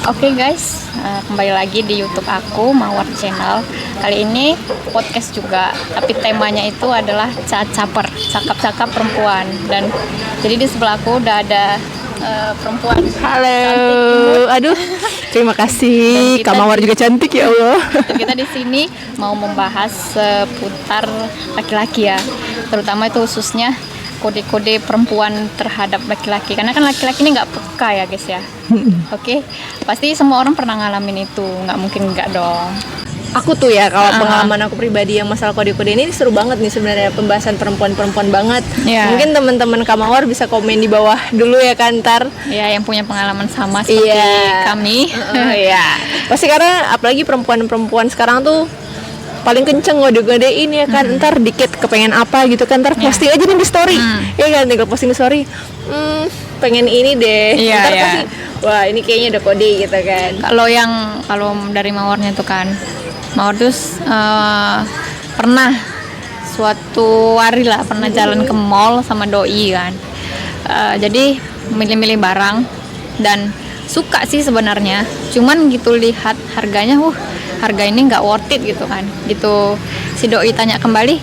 Oke guys, kembali lagi di YouTube aku, Mawar Channel. Kali ini podcast juga, tapi temanya itu adalah caper, cakap-cakap perempuan. Dan jadi di sebelah aku udah ada perempuan. Halo, cantik, aduh, terima kasih. Kak Mawar juga cantik ya Allah. Dan kita di sini mau membahas seputar laki-laki ya, terutama itu khususnya kode-kode perempuan terhadap laki-laki, karena kan laki-laki ini nggak peka ya guys ya. Oke, pasti semua orang pernah ngalamin itu, nggak mungkin nggak dong. Aku tuh ya, kalau pengalaman aku pribadi yang masalah kode-kode ini seru banget nih sebenarnya, pembahasan perempuan-perempuan banget. Yeah. Mungkin teman-teman Kak Mawar bisa komen di bawah dulu ya kan, ntar. Ya, yang punya pengalaman sama seperti kami. Iya. Pasti karena apalagi perempuan-perempuan sekarang tuh paling kenceng ngode-ngodein ya kan. Ntar dikit kepengen apa gitu kan, ntar posting aja nih di story. Ya kan, tinggal posting di story. Pengen ini deh. Ntar pasti, wah ini kayaknya udah kode gitu kan. Kalau dari Mawarnya tuh kan, Mawar tuh pernah suatu hari lah pernah jalan ke mall sama doi kan. Jadi milih-milih barang dan suka sih sebenarnya, cuman gitu lihat harganya, harga ini nggak worth it gitu kan. Gitu si doi tanya kembali,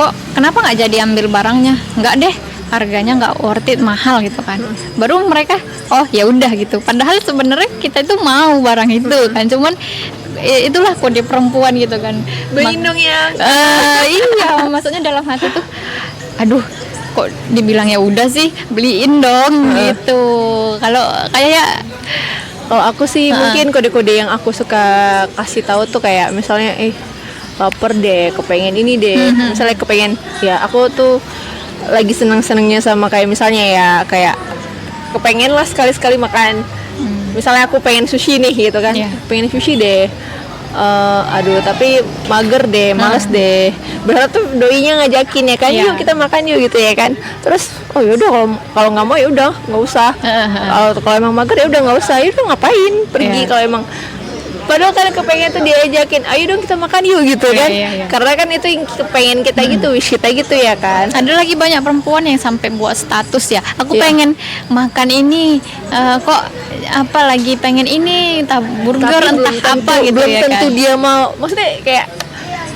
kok kenapa nggak jadi ambil barangnya? Nggak deh, harganya nggak worth it, mahal gitu kan. Baru mereka oh ya udah gitu, padahal sebenarnya kita itu mau barang itu kan, cuman itulah kode perempuan gitu kan. Beliin dong ya. Iya, maksudnya dalam hati tuh, aduh kok dibilang ya udah sih, beliin dong gitu. Kalau aku sih mungkin kode-kode yang aku suka kasih tahu tuh kayak misalnya lapar deh, kepengen ini deh. Misalnya kepengen, ya aku tuh lagi seneng-senengnya sama kayak misalnya ya kayak kepengen lah sekali-sekali makan. Misalnya aku pengen sushi nih gitu kan. Pengen sushi deh. Aduh tapi mager deh, males deh. Berarti tuh doinya ngajakin ya kan, yuk kita makan yuk gitu ya kan. Terus oh yaudah, kalau nggak mau ya udah nggak usah. Kalau emang mager ya udah nggak usah. Ya udah ngapain pergi kalau emang. Padahal kan kepengen tuh diajakin, ayo dong kita makan yuk gitu kan. Karena kan itu yang kepengen kita gitu, wish kita gitu ya kan. Ada lagi banyak perempuan yang sampai buat status ya, aku pengen makan ini, kok apa lagi pengen ini, entah burger entah apa gitu belum ya tentu kan. dia mau, maksudnya kayak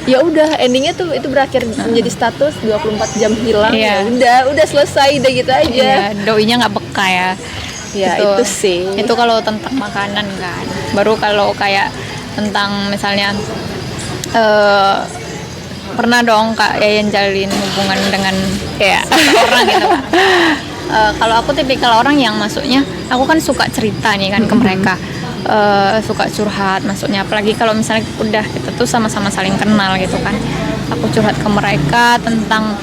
ya udah endingnya tuh itu berakhir menjadi status 24 jam hilang. Ya udah selesai deh gitu aja. Doinya nggak peka ya. Ya itu sih. Itu kalau tentang makanan kan. Baru kalau kayak tentang misalnya pernah dong Kak Yayan jalin hubungan dengan orang gitu kan. Kalau aku tipikal orang yang masuknya, aku kan suka cerita nih kan ke mereka. Suka curhat maksudnya, apalagi kalau misalnya udah kita tuh sama-sama saling kenal gitu kan. Aku curhat ke mereka tentang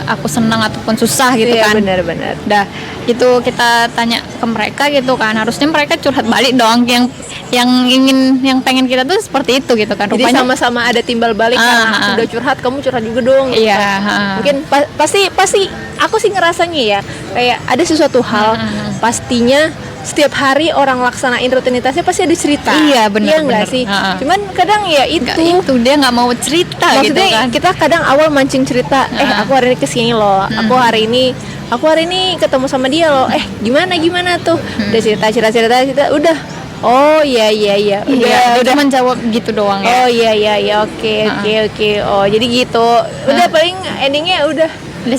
aku senang ataupun susah gitu kan. Benar-benar. Dah itu kita tanya ke mereka gitu kan, harusnya mereka curhat balik dong, yang pengen kita tuh seperti itu gitu kan. Jadi sama-sama ada timbal balik kan. Udah curhat, kamu curhat juga dong gitu kan. Mungkin pasti aku sih ngerasanya ya kayak ada sesuatu hal pastinya setiap hari orang laksanain rutinitasnya pasti ada cerita. Iya benar. Iya nggak sih? Cuman kadang ya itu dia nggak mau cerita. Maksudnya gitu kan. kita kadang awal mancing cerita. Aku hari ini kesini loh. Aku hari ini ketemu sama dia loh. Gimana tuh? Udah cerita. Udah. Oh iya. Udah menjawab gitu doang ya. Oh iya. Oke. Oh jadi gitu. Udah paling endingnya udah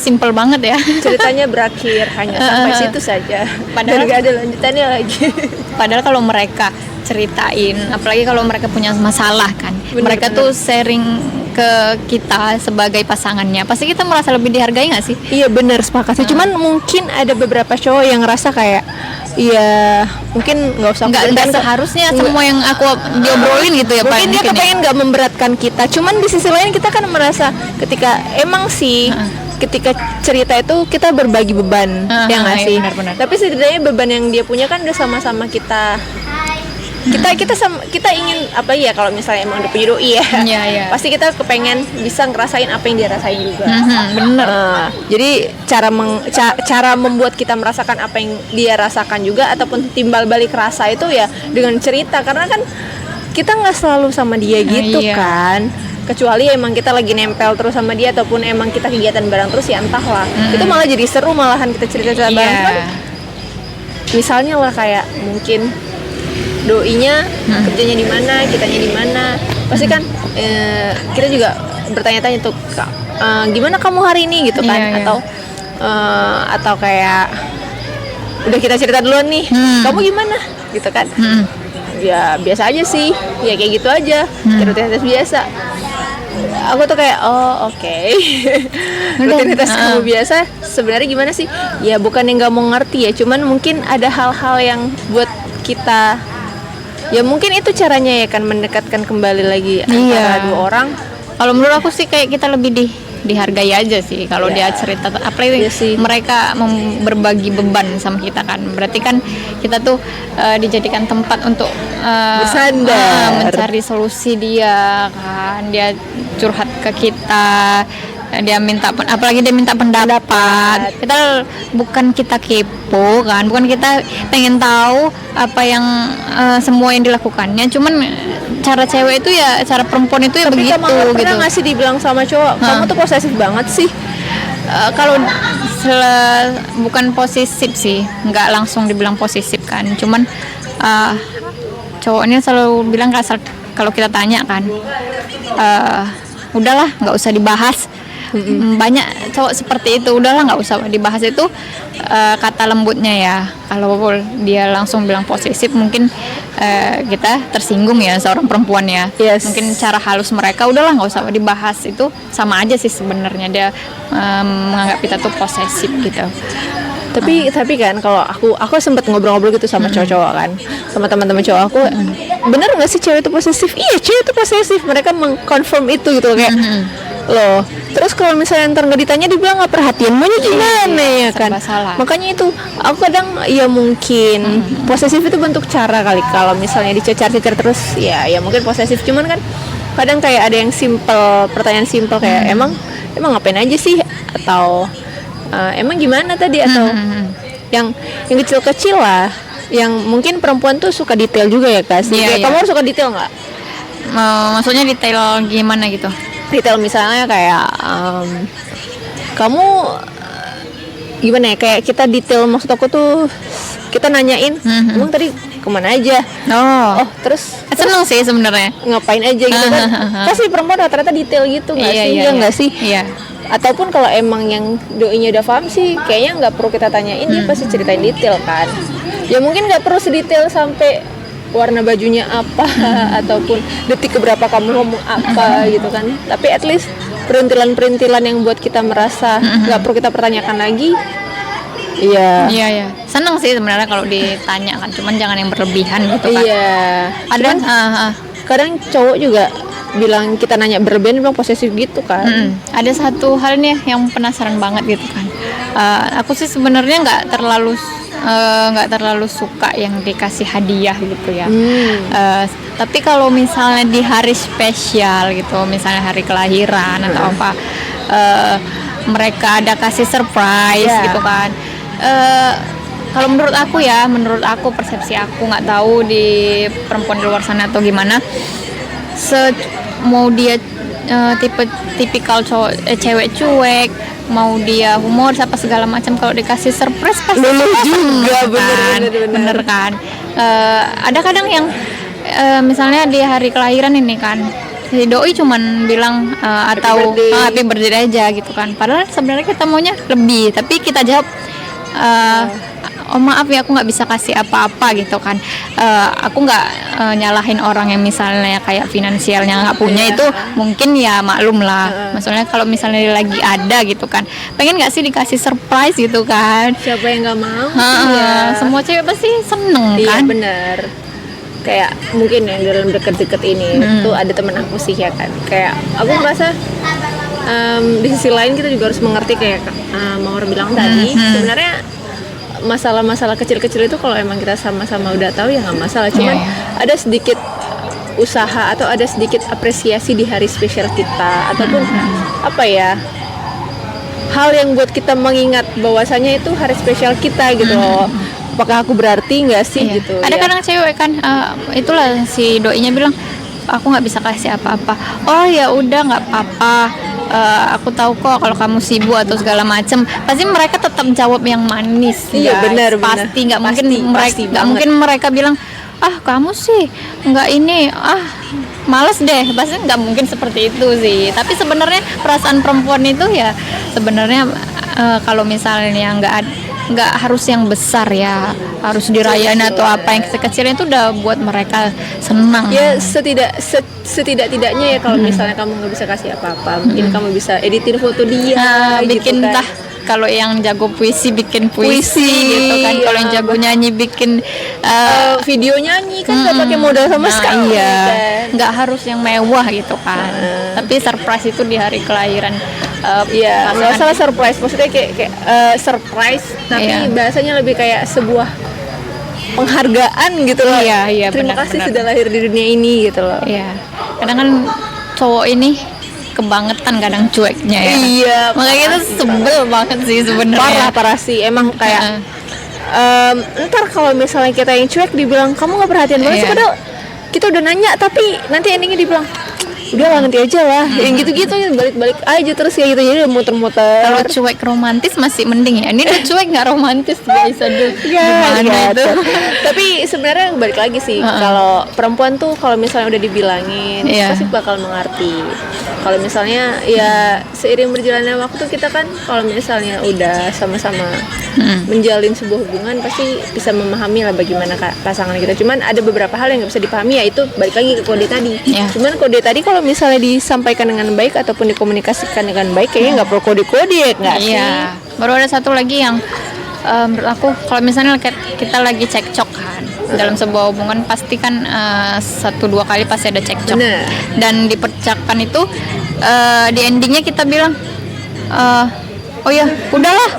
simpel banget ya. Ceritanya berakhir hanya sampai situ saja. Padahal nggak ada lanjutannya lagi. Padahal kalau mereka ceritain, apalagi kalau mereka punya masalah kan, mereka tuh sharing ke kita sebagai pasangannya, pasti kita merasa lebih dihargai nggak sih? Iya benar, sepakat sih. Cuman mungkin ada beberapa cowok yang ngerasa kayak iya mungkin nggak usah, nggak seharusnya semua yang aku diobrolin gitu ya. Mungkin dia kepengen nggak memberatkan kita, cuman di sisi lain kita kan merasa ketika emang sih ketika cerita itu kita berbagi beban, ya nggak sih? Benar. Tapi setidaknya beban yang dia punya kan udah sama-sama kita ingin apa ya, kalau misalnya emang udah punya doi ya, pasti kita kepengen bisa ngerasain apa yang dia rasain juga. Bener. Jadi cara membuat kita merasakan apa yang dia rasakan juga, ataupun timbal balik rasa itu ya dengan cerita, karena kan kita nggak selalu sama dia gitu kan. Kecuali emang kita lagi nempel terus sama dia, ataupun emang kita kegiatan bareng terus ya entahlah. Itu malah jadi seru, malahan kita cerita bareng. Misalnya lah kayak mungkin doinya kerjanya di mana, kitanya di mana. Pasti kan kita juga bertanya-tanya tuh, gimana kamu hari ini gitu kan? Iya. Atau kayak udah kita cerita duluan nih, kamu gimana gitu kan? Ya biasa aja sih, ya kayak gitu aja, rutinitas biasa. Aku tuh kayak oke. Rutinitas kamu biasa sebenarnya gimana sih? Ya bukan yang nggak mau ngerti ya, cuman mungkin ada hal-hal yang buat kita, ya mungkin itu caranya ya kan, mendekatkan kembali lagi antara dua orang. Kalau menurut aku sih kayak kita lebih dihargai aja sih kalau dia cerita, apalagi mereka berbagi beban sama kita kan, berarti kan kita tuh dijadikan tempat untuk bersandar, mencari solusi dia kan, dia curhat ke kita, dia minta, apalagi dia minta pendapat. Kita bukan kita kepo kan, bukan kita pengen tahu apa yang semua yang dilakukannya, cuman cara cewek itu ya, cara perempuan itu ya tapi begitu kamu gitu. pernah nggak sih dibilang sama cowok, kamu tuh posesif banget sih? Kalau bukan posesif sih, nggak langsung dibilang posesif kan, cuman cowoknya selalu bilang kalau kita tanya kan, udahlah nggak usah dibahas. Banyak cowok seperti itu, udahlah nggak usah dibahas. Itu kata lembutnya ya. Kalau dia langsung bilang posesif, mungkin kita tersinggung ya, seorang perempuan ya. Mungkin cara halus mereka, udahlah nggak usah dibahas. Itu sama aja sih sebenarnya, dia menganggap kita tuh posesif gitu. Tapi kan kalau aku sempat ngobrol-ngobrol gitu sama cowok-cowok kan, sama teman-teman cowok aku, bener nggak sih cewek itu posesif? Iya, cewek itu posesif. Mereka mengkonfirm itu gitu kayak loh. Terus kalau misalnya ntar nggak ditanya, dibilang nggak perhatian, maunya gimana ya kan? Salah. Makanya itu aku kadang ya mungkin posesif itu bentuk cara kali. Kalau misalnya dicecar-cecar terus, ya mungkin posesif. Cuman kan kadang kayak ada yang simple, pertanyaan simple kayak emang ngapain aja sih, atau emang gimana tadi, atau yang kecil-kecil lah, yang mungkin perempuan tuh suka detail juga ya Kak. Kamu harus suka detail nggak? Maksudnya detail gimana gitu? Detail misalnya kayak kamu gimana ya, kayak kita detail, maksud aku tuh kita nanyain emang tadi kemana aja, terus seneng sih sebenarnya, ngapain aja gitu kan. Pasti perempuan rata-rata detail gitu nggak sih? Iya nggak sih? Iya. Ataupun kalau emang yang doinya udah paham sih, kayaknya nggak perlu kita tanyain, dia pasti ceritain detail kan. Ya mungkin nggak perlu sedetail sampai warna bajunya apa ataupun detik keberapa kamu ngomong apa gitu kan. Tapi at least perintilan-perintilan yang buat kita merasa nggak perlu kita pertanyakan lagi. Iya. Seneng sih sebenarnya kalau ditanya kan, cuman jangan yang berlebihan gitu kan. Iya. Ada kadang cowok juga bilang kita nanya berlebihan, bilang posesif gitu kan. Ada satu hal nih yang penasaran banget gitu kan. Aku sih sebenarnya nggak terlalu suka yang dikasih hadiah gitu ya. Tapi kalau misalnya di hari spesial gitu, misalnya hari kelahiran atau apa, mereka ada kasih surprise gitu kan. Kalau menurut aku persepsi aku, nggak tahu di perempuan di luar sana atau gimana, mau dia tipikal cewek cuek, mau dia humor apa segala macam, kalau dikasih surprise pasti juga bener kan. Ada kadang yang misalnya di hari kelahiran ini kan, si doi cuman bilang atau happy birthday aja gitu kan, padahal sebenarnya kita maunya lebih, tapi kita jawab oh maaf ya, aku nggak bisa kasih apa-apa gitu kan. Aku nggak nyalahin orang yang misalnya kayak finansialnya nggak punya, itu mungkin ya maklum lah. Maksudnya kalau misalnya dia lagi ada gitu kan, pengen nggak sih dikasih surprise gitu kan? Siapa yang nggak mau? Semua cewek pasti seneng kan? Iya benar. Kayak mungkin yang dalam deket-deket ini tuh ada temen aku sih ya kan, kayak aku merasa di sisi lain kita juga harus mengerti, kayak Mawar bilang tadi, sebenarnya masalah-masalah kecil-kecil itu kalau emang kita sama-sama udah tahu ya nggak masalah. Cuman ada sedikit usaha atau ada sedikit apresiasi di hari spesial kita, ataupun apa ya, hal yang buat kita mengingat bahwasanya itu hari spesial kita gitu loh. Apakah aku berarti nggak sih gitu? Ada kadang cewek kan, itulah si doinya bilang, aku nggak bisa kasih apa-apa. Oh ya udah nggak apa-apa. Aku tahu kok kalau kamu sibuk atau segala macem. Pasti mereka tetap jawab yang manis. Iya benar. Pasti nggak mungkin mereka bilang ah kamu sih nggak ini, ah males deh, pasti nggak mungkin seperti itu sih. Tapi sebenarnya perasaan perempuan itu ya sebenarnya kalau misalnya nggak harus yang besar ya, harus dirayain atau apa, yang kecil-kecilnya itu udah buat mereka senang. Ya setidak-tidaknya ya kalau misalnya kamu nggak bisa kasih apa-apa, mungkin kamu bisa editin foto dia, Bikin gitu kan. entah kalau yang jago puisi bikin puisi, Puisi, gitu kan. Kalau yang iya. jago nyanyi bikin Video nyanyi kan nggak pakai modal sama sekali iya, kan. nggak harus yang mewah gitu kan. Tapi surprise itu di hari kelahiran Iya, nggak pasangan. salah surprise. Maksudnya kayak surprise, tapi Iya. bahasanya lebih kayak sebuah penghargaan gitu loh. Iya, Terima benar, kasih benar. sudah lahir di dunia ini gitu loh. Iya, kadang kan cowok ini kebangetan, kadang cueknya ya. Iya, Makanya kita sebel banget sih sebenarnya. parah sih. Emang kayak Heeh. ntar kalau misalnya kita yang cuek dibilang kamu nggak perhatian banget sih, Iya. padahal kita udah nanya tapi nanti endingnya dibilang udah lah nanti aja lah, yang gitu-gitu balik-balik aja terus kayak gitu, jadi udah muter-muter. Kalau cuek romantis masih mending ya. Ini udah cuek nggak romantis guys, aduh. Gimana Iya, itu? tapi sebenarnya balik lagi sih, kalau perempuan tuh kalau misalnya udah dibilangin Iya. pasti bakal mengerti. Kalau misalnya ya seiring berjalannya waktu kita kan kalau misalnya udah sama-sama menjalin sebuah hubungan pasti bisa memahami lah bagaimana pasangan kita. Cuman ada beberapa hal yang nggak bisa dipahami, yaitu balik lagi ke kode tadi. Iya. Cuman kode tadi kalau misalnya disampaikan dengan baik ataupun dikomunikasikan dengan baik, kayaknya nggak perlu kode-kode ya nggak sih? Iya. Baru ada satu lagi yang menurut aku, kalau misalnya kita lagi cekcok kan dalam sebuah hubungan, pasti kan 1-2 kali pasti ada cekcok. Bener. Dan di percakapan itu di endingnya kita bilang oh ya udahlah,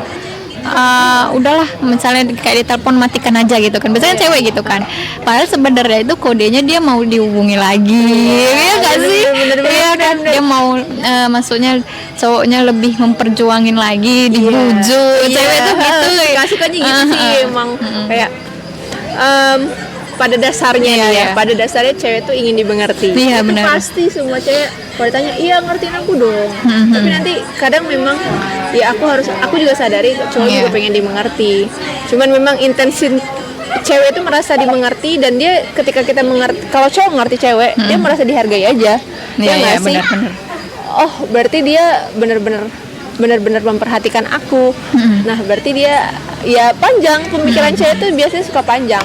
misalnya kayak di telepon matikan aja gitu kan, biasanya cewek gitu kan, padahal sebenarnya itu kodenya dia mau dihubungi lagi, ya nggak sih? bener, Iya kan, dia mau maksudnya cowoknya lebih memperjuangin lagi, dibujuk. Cewek itu gitu ya. Sukanya gitu sih emang kayak pada dasarnya Iya, nih ya, iya. pada dasarnya cewek tuh ingin dimengerti. Iya, Itu benar. pasti semua cewek kalau ditanya iya ngertiin aku dong. Tapi nanti kadang memang ya aku juga sadari cowok Iya. juga pengen dimengerti. Cuman memang intensi cewek itu merasa dimengerti, dan dia ketika kita mengerti, kalau cowok mengerti cewek, dia merasa dihargai aja. Iya, Ya nggak iya, sih? benar-benar. Oh berarti dia benar-benar memperhatikan aku. Nah berarti dia ya panjang, pemikiran cewek itu biasanya suka panjang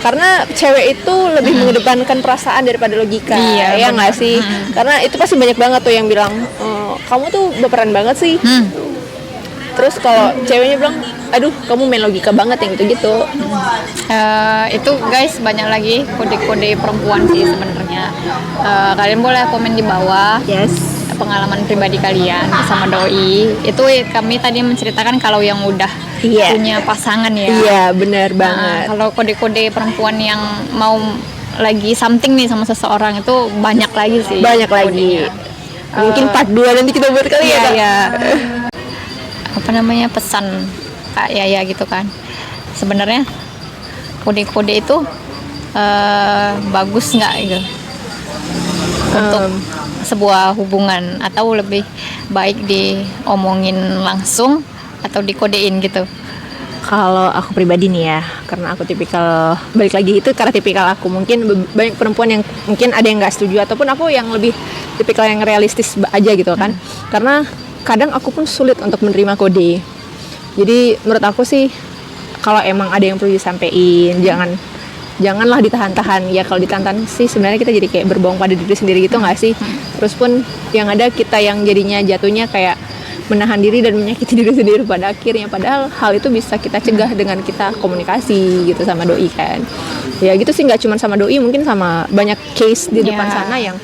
karena cewek itu lebih mengedepankan perasaan daripada logika. Iya, Ya benar. nggak sih? Karena itu pasti banyak banget tuh yang bilang kamu tuh baperan banget sih. Terus kalau ceweknya bilang aduh kamu main logika banget, yang gitu-gitu. Itu guys, banyak lagi kode-kode perempuan sih sebenarnya. Kalian boleh komen di bawah Yes. pengalaman pribadi kalian sama doi. Itu kami tadi menceritakan kalau yang udah Iya. punya pasangan ya. Iya benar Nah, banget. kalau kode-kode perempuan yang mau lagi something nih sama seseorang itu banyak lagi sih. Banyak lagi. kodenya. Mungkin part 2 nanti kita buat kali Iya, ya. Kak? iya. Apa namanya, pesan Kak Yaya gitu kan. Sebenarnya kode-kode itu bagus nggak gitu untuk sebuah hubungan, atau lebih baik diomongin langsung atau dikodein gitu? Kalau aku pribadi nih ya, karena aku tipikal, balik lagi itu karena tipikal aku, mungkin banyak perempuan yang mungkin ada yang nggak setuju, ataupun aku yang lebih tipikal yang realistis aja gitu kan. Karena kadang aku pun sulit untuk menerima kode. Jadi menurut aku sih kalau emang ada yang perlu disampaikan, janganlah ditahan-tahan. Ya kalau ditahan-tahan sih sebenarnya kita jadi kayak berbohong pada diri sendiri gitu nggak sih? Terus pun yang ada kita yang jadinya jatuhnya kayak menahan diri dan menyakiti diri sendiri pada akhirnya. Padahal hal itu bisa kita cegah dengan kita komunikasi gitu sama doi kan. Ya gitu sih, nggak cuma sama doi, mungkin sama banyak case di depan Ya. sana yang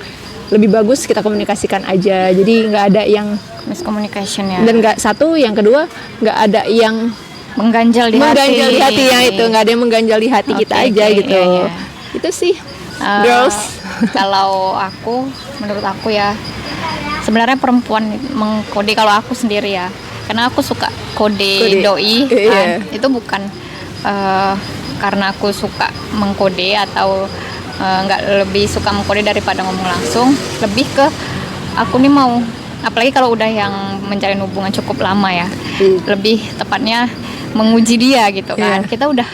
lebih bagus kita komunikasikan aja. Jadi nggak ada yang, Miscommunication ya. dan nggak satu, yang kedua nggak ada yang mengganjal di mengganjal di hati yang itu, nggak ada yang mengganjal di hati kita Oke, aja oke, gitu. iya, iya. Itu sih Eh, girls. Kalau menurut aku ya, sebenarnya perempuan mengkode, kalau aku sendiri ya, karena aku suka kode doi kan. Iya. Itu bukan karena aku suka mengkode atau nggak lebih suka mengkode daripada ngomong langsung, lebih ke aku nih mau, apalagi kalau udah yang menjalin hubungan cukup lama ya, lebih tepatnya menguji dia gitu kan. Iya. Kita udah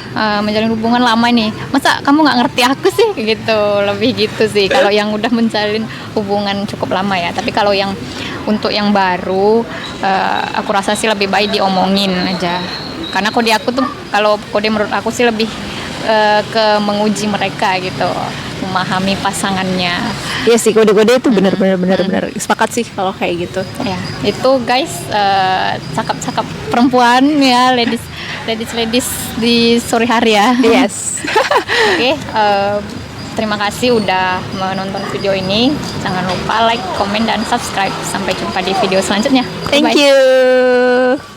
menjalin hubungan lama nih, masa kamu nggak ngerti aku sih gitu, lebih gitu sih kalau yang udah menjalin hubungan cukup lama ya. Tapi kalau yang untuk yang baru, aku rasa sih lebih baik diomongin aja, karena kode aku tuh, kalau kode menurut aku sih lebih ke menguji mereka gitu, memahami pasangannya. Iya sih, kode-kode itu benar sepakat sih kalau kayak gitu. Ya, itu guys, cakap-cakap perempuan ya, ladies di sore hari ya. Yes. Oke, terima kasih udah menonton video ini. Jangan lupa like, komen, dan subscribe. Sampai jumpa di video selanjutnya. Thank Bye. you.